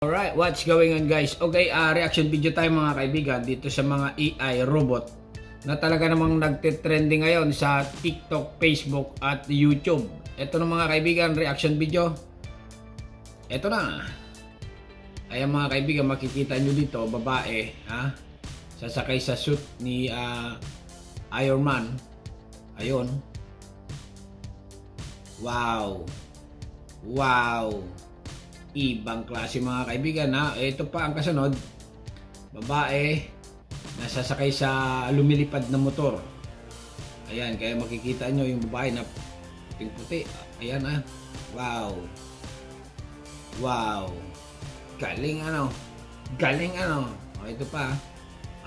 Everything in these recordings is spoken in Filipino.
Alright, what's going on guys? Okay, reaction video tayo mga kaibigan dito sa mga AI robot na talaga namang nagte-trending ngayon sa TikTok, Facebook at YouTube. Ito na mga kaibigan, reaction video. Ito na. Ayan mga kaibigan, makikita nyo dito, babae, sasakay sa suit ni Iron Man. Ayun. Wow. Wow. Ibang klase mga kaibigan Ito pa ang kasunod. Babae nasasakay sa lumilipad na motor. Ayan, kaya makikita nyo yung babae na puting-puti. Ayan Wow. Wow. Galing Galing ito pa.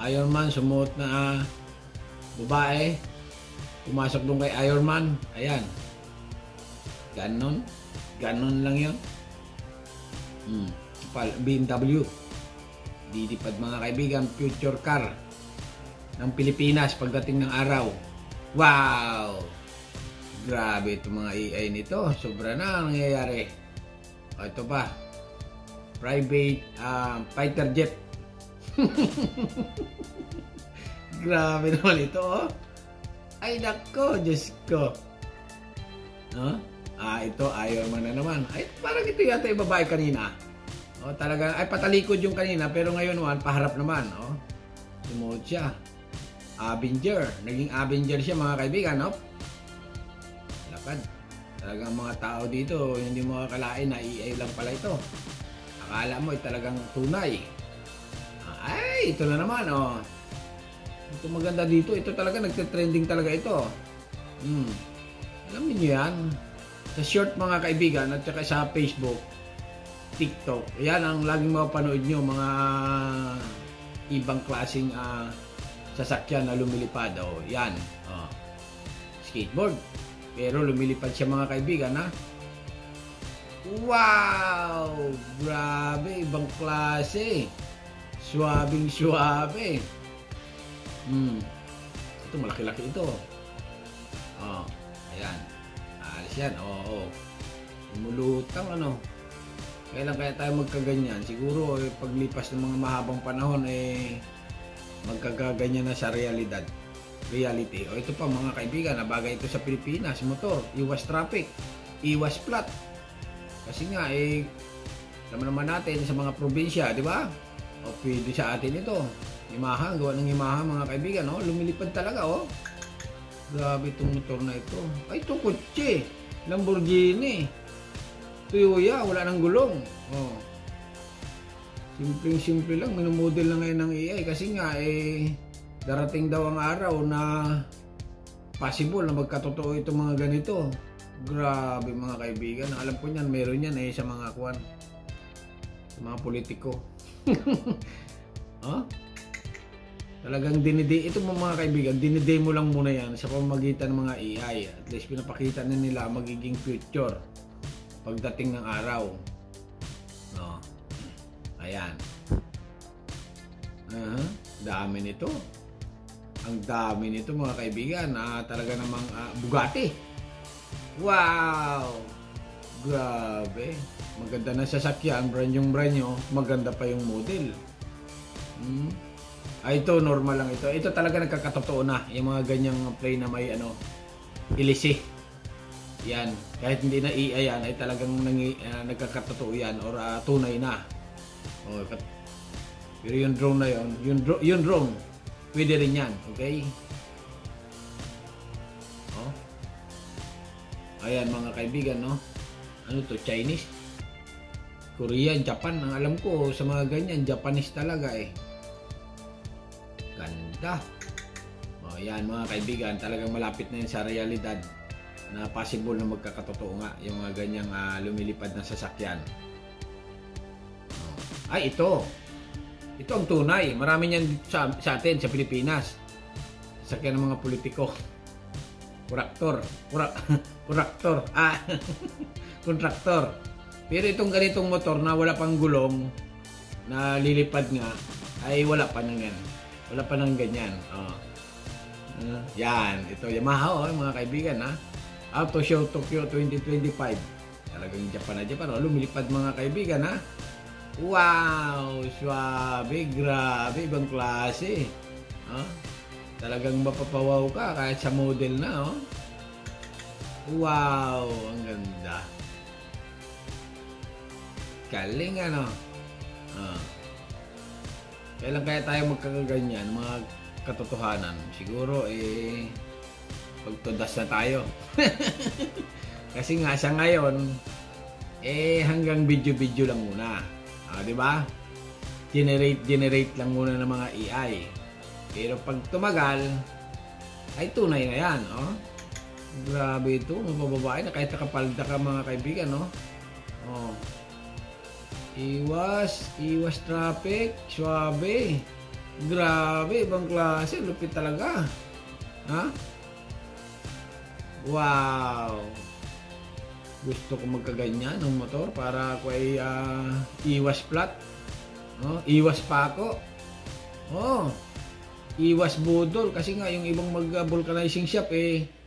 Iron Man sumuot na babae. Pumasok doon kay Iron Man. Ayan. Ganon lang yun. BMW didipad mga kaibigan, future car ng Pilipinas pagdating ng araw. Wow, grabe itong mga AI nito, sobra na ang nangyayari. Ito pa, private fighter jet. Grabe naman ito ay nako, Diyos ko. Ito Iron Man na naman. Ay, parang ito yata yung babae kanina. Talaga, ay patalikod yung kanina, pero ngayon naman, paharap naman. Sumuot siya. Avenger. Naging Avenger siya mga kaibigan, Lapad. Talagang mga tao dito, hindi mo akalain na AI lang pala ito. Akala mo, talagang tunay. Ay, ito na naman, Ito maganda dito. Ito talaga, nagte-trending talaga ito. Alam niyo yan. Sa short mga kaibigan at saka sa Facebook, TikTok, yan ang laging mapapanood nyo, mga ibang klaseng sasakyan na lumilipad. Yan. Skateboard. Pero lumilipad siya mga kaibigan Wow! Grabe, ibang klase. Suwabing-suwabe. Ito malaki-laki ito. Ayan. Alis yan. Mulutang Kailan kaya tayo magkaganyan? Siguro paglipas ng mga mahabang panahon magkagaganyan na sa reality. Ito pa mga kaibigan, nabagay ito sa Pilipinas, motor, iwas traffic, iwas plat. Kasi nga alam naman natin sa mga probinsya, di ba? Pwede sa atin ito. Yamaha, gawa ng Yamaha mga kaibigan, lumilipad talaga Grabe itong motor na ito. Ay, ito kotse. Lamborghini. Toyota, wala nang gulong. Simpleng-simple lang. Minumodel na ngayon ng AI. Kasi nga, darating daw ang araw na possible na magkatotoo itong mga ganito. Grabe mga kaibigan. Alam ko niyan, meron yan sa mga sa mga politiko. Talagang ito mga kaibigan, dinidemo lang muna yan sa pamamagitan ng mga AI. At least pinapakita na nila magiging future pagdating ng araw. Ayan. Dami nito. Ang dami nito mga kaibigan. Talaga namang Bugatti. Wow! Grabe. Maganda na sasakyan, brand new. Maganda pa yung model. Ito normal lang ito. Ito talaga nagkakatotoo na. Yung mga ganyang play na may ilisi. Yan. Kahit hindi na AI yan, ay talagang nagkakatotoo yan or tunay na. Pero yung drone na yung drone, pwede rin yan. Okay? Ayan mga kaibigan, Ano to? Chinese? Korean, Japan. Ang alam ko sa mga ganyan, Japanese talaga Ganda. Yan mga kaibigan, talagang malapit na yun sa realidad na possible na magkakatotoo nga yung mga ganyang lumilipad na sasakyan. Ay, ito ang tunay. Marami niyan sa atin sa Pilipinas. Sasakyan ng mga politiko. Kontraktor. Pero itong ganitong motor na wala pang gulong na lilipad nga ay wala pa nang yan. Wala pa nang ganyan. Yan. Ito Yamaha mga kaibigan Auto Show Tokyo 2025. Talagang Japan lumilipad mga kaibigan Wow! Swabe, grabe, ibang klase. Oh, talagang mapapawaw ka kahit sa model na, oh. Wow! Ang ganda. Galing, ano? Oh. Kailan kaya tayo magkakaganyan, mga katotohanan? Siguro, pagtudas na tayo. Kasi nga, sa ngayon, hanggang video-video lang muna. Di ba? Generate lang muna ng mga AI. Pero pag tumagal, ay tunay na yan, oh. Grabe ito, mga babae na kahit nakapalda ka, mga kaibigan, no? Oh. Iwas traffic, swabe. Grabe, ibang klase, lupit talaga. Ha? Wow. Gusto ko magkaganyan ng motor para ako ay iwas flat. Oh, iwas pako. Oh. Iwas budol kasi nga yung ibang mag-vulcanizing shop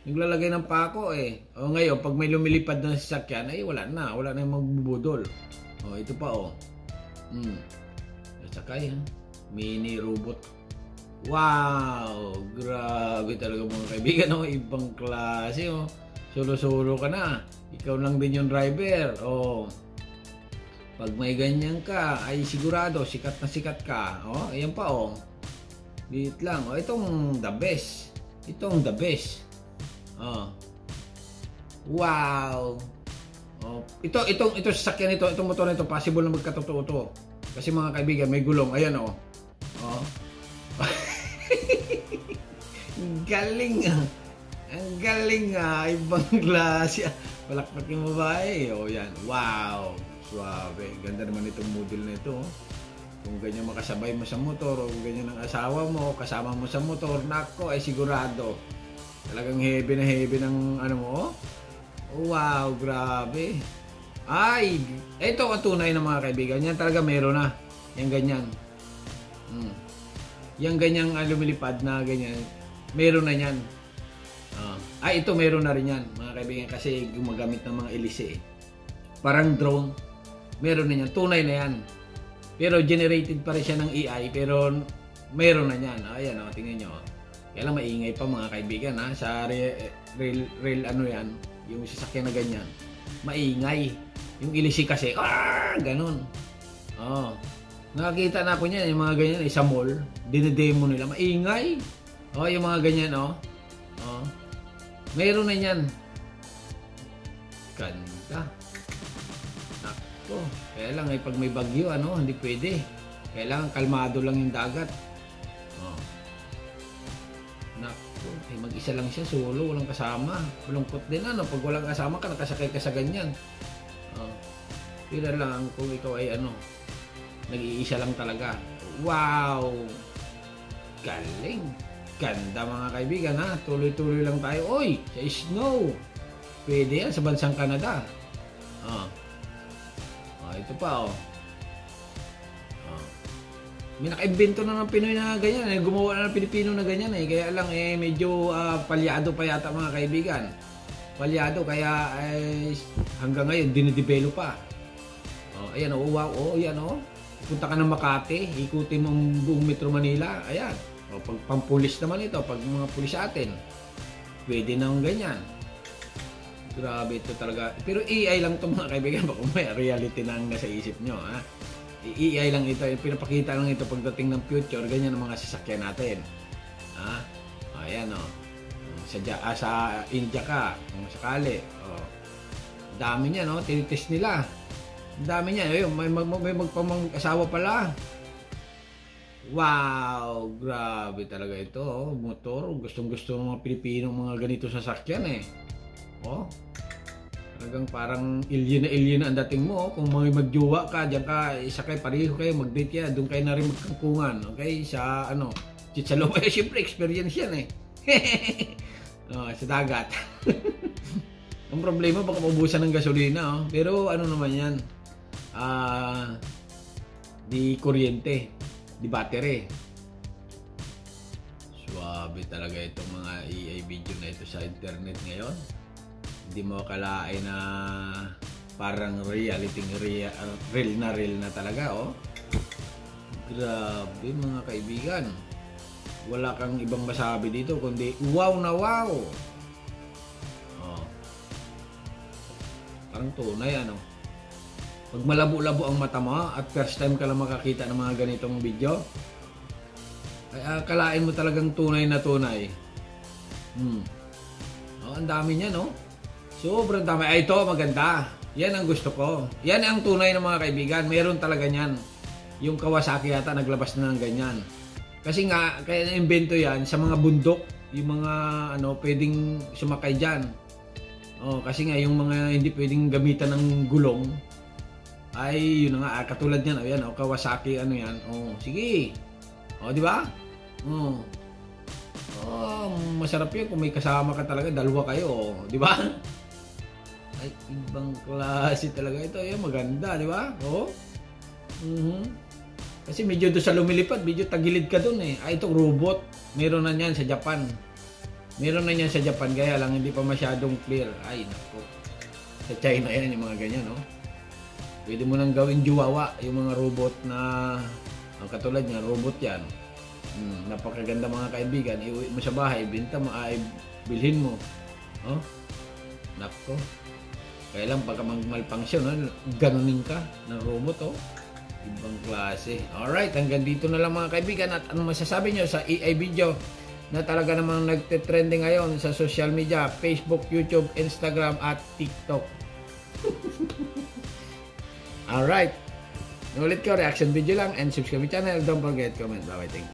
naglalagay ng pako O ngayon pag may lumilipad na sasakyan wala na yung magbubudol. Oh, ito pa Sakay mini robot. Wow, grabe talaga mga kaibigan, ibang klase Solo-solo ka na. Ikaw lang din yung driver. Pag may ganyan ka, ay sigurado sikat na sikat ka. Ayan pa Dito lang. Itong the best. Itong the best. Wow. Itong sasakyan ito, itong motor nito, possible na magkatotoo to. Kasi mga kaibigan, may gulong. Ayan Galing Ang galing ibang klase. Palakpak yung babae. Yan. Wow. Suwabe. Ganda naman itong model na ito. Kung ganyan makasabay mo sa motor o ganyan ang asawa mo, kasama mo sa motor, nako, sigurado. Talagang heavy na heavy ng ano mo. Wow, grabe. Ay, ito ang tunay na mga kaibigan. Yan talaga meron na. Yan ganyan. Yan ganyang lumilipad na ganyan. Meron na yan. Ito meron na rin yan mga kaibigan kasi gumagamit ng mga elise parang drone, meron na yan, tunay na yan, pero generated pa rin siya ng AI pero meron na yan. Ayan tingnan nyo, kaya lang maingay pa mga kaibigan sa real ano yan, yung sasakyan na ganyan maingay, yung elise kasi ganun. Nakakita na ako niyan yung mga ganyan sa mall, dinedemo nila, maingay. Yung mga ganyan meron na yan. Ganda. Nakto. Kaya lang pag may bagyo, hindi pwede. Kailangan kalmado lang yung dagat. Nakto. Mag-isa lang siya, solo, walang kasama. Malungkot din pag walang kasama ka, nakasakay ka sa ganyan. Pero lang kung ikaw ay nag-iisa lang talaga. Wow! Galing! Ganda mga kaibigan tuloy-tuloy lang tayo. Sa snow. Pwede yan sa bansang Canada. Ito pa May naka-invento na ng Pinoy na ganyan. Gumawa na ng Pilipino na ganyan Kaya lang medyo palyado pa yata mga kaibigan. Palyado kaya hanggang ngayon dinidevelop pa. Ayan wow. Yan punta ka ng Makati, ikutin mo ang buong Metro Manila. Ayan. Pag pampulis naman ito, pag mga pulis sa atin, pwede nang ganyan. Grabe ito talaga. Pero AI lang ito mga kaibigan, baka may reality na nasa isip nyo. AI lang ito, pinapakita lang ito pagdating ng future, ganyan ang mga sasakyan natin. Ayan sa India ka, kung sakali. Dami niya, tinitest nila. Dami niya, may magpamang-asawa pala. Wow, grabe talaga ito motor, gustong-gusto ng mga Pilipino mga ganito sasakyan talagang parang alien na ang dating mo kung may magjowa ka, diyan ka isakay, pareho kayo, mag-date doon kayo na rin magkangkungan, okay, sa Chichaloma, siyempre experience yan sa dagat. Ang problema baka maubusan ng gasolina pero naman yan, di kuryente, di battery. Swabe talaga itong mga AI video na ito sa internet ngayon. Hindi mo akalain na Parang real na talaga, oh. Grabe mga kaibigan. Wala kang ibang masabi dito kundi wow na wow. Oh. Parang tunay, ano. Pag malabo-labo ang mata mo at first time ka lang makakita ng mga ganitong video, ay akalain mo talagang tunay na tunay. Oh, ang dami niya, no? Sobrang dami. Ay, ito, maganda. Yan ang gusto ko. Yan ang tunay ng mga kaibigan. Meron talaga niyan. Yung Kawasaki yata naglabas na ng ganyan. Kasi nga, kaya na-invento yan sa mga bundok. Yung mga, pwedeng sumakay dyan. Oh, kasi nga, yung mga hindi pwedeng gamitan ng gulong, ay, yun nga, katulad yan. Ayan, Kawasaki, yan. Oh, sige. Oh, di ba? Oh. Oh, masarap yun kung may kasama ka talaga, dalawa kayo, di ba? Ay, ibang klase talaga ito. Ay, maganda, di ba? Oh. Kasi medyo doon sa lumilipad, medyo tagilid ka doon eh. Ay, itong robot. Meron na niyan sa Japan. Meron na niyan sa Japan, kaya lang hindi pa masyadong clear. Ay, nako. Sa China yan, yung mga ganyan, no? Pwede mo nang gawin juwawa, yung mga robot na, katulad niya, robot yan. Napakaganda mga kaibigan. Iuwi mo sa bahay, binta mo, bilhin mo. Oh, nako. Kaya lang pagka malfunction, ganunin ka ng robot, oh. Ibang klase. Alright, hanggang dito na lang mga kaibigan. At ano masasabi nyo sa AI video na talaga namang nagte-trending ngayon sa social media, Facebook, YouTube, Instagram, at TikTok. Alright. Ulit ko, reaction video lang and subscribe my channel. Don't forget, comment. Bye-bye. Thank you.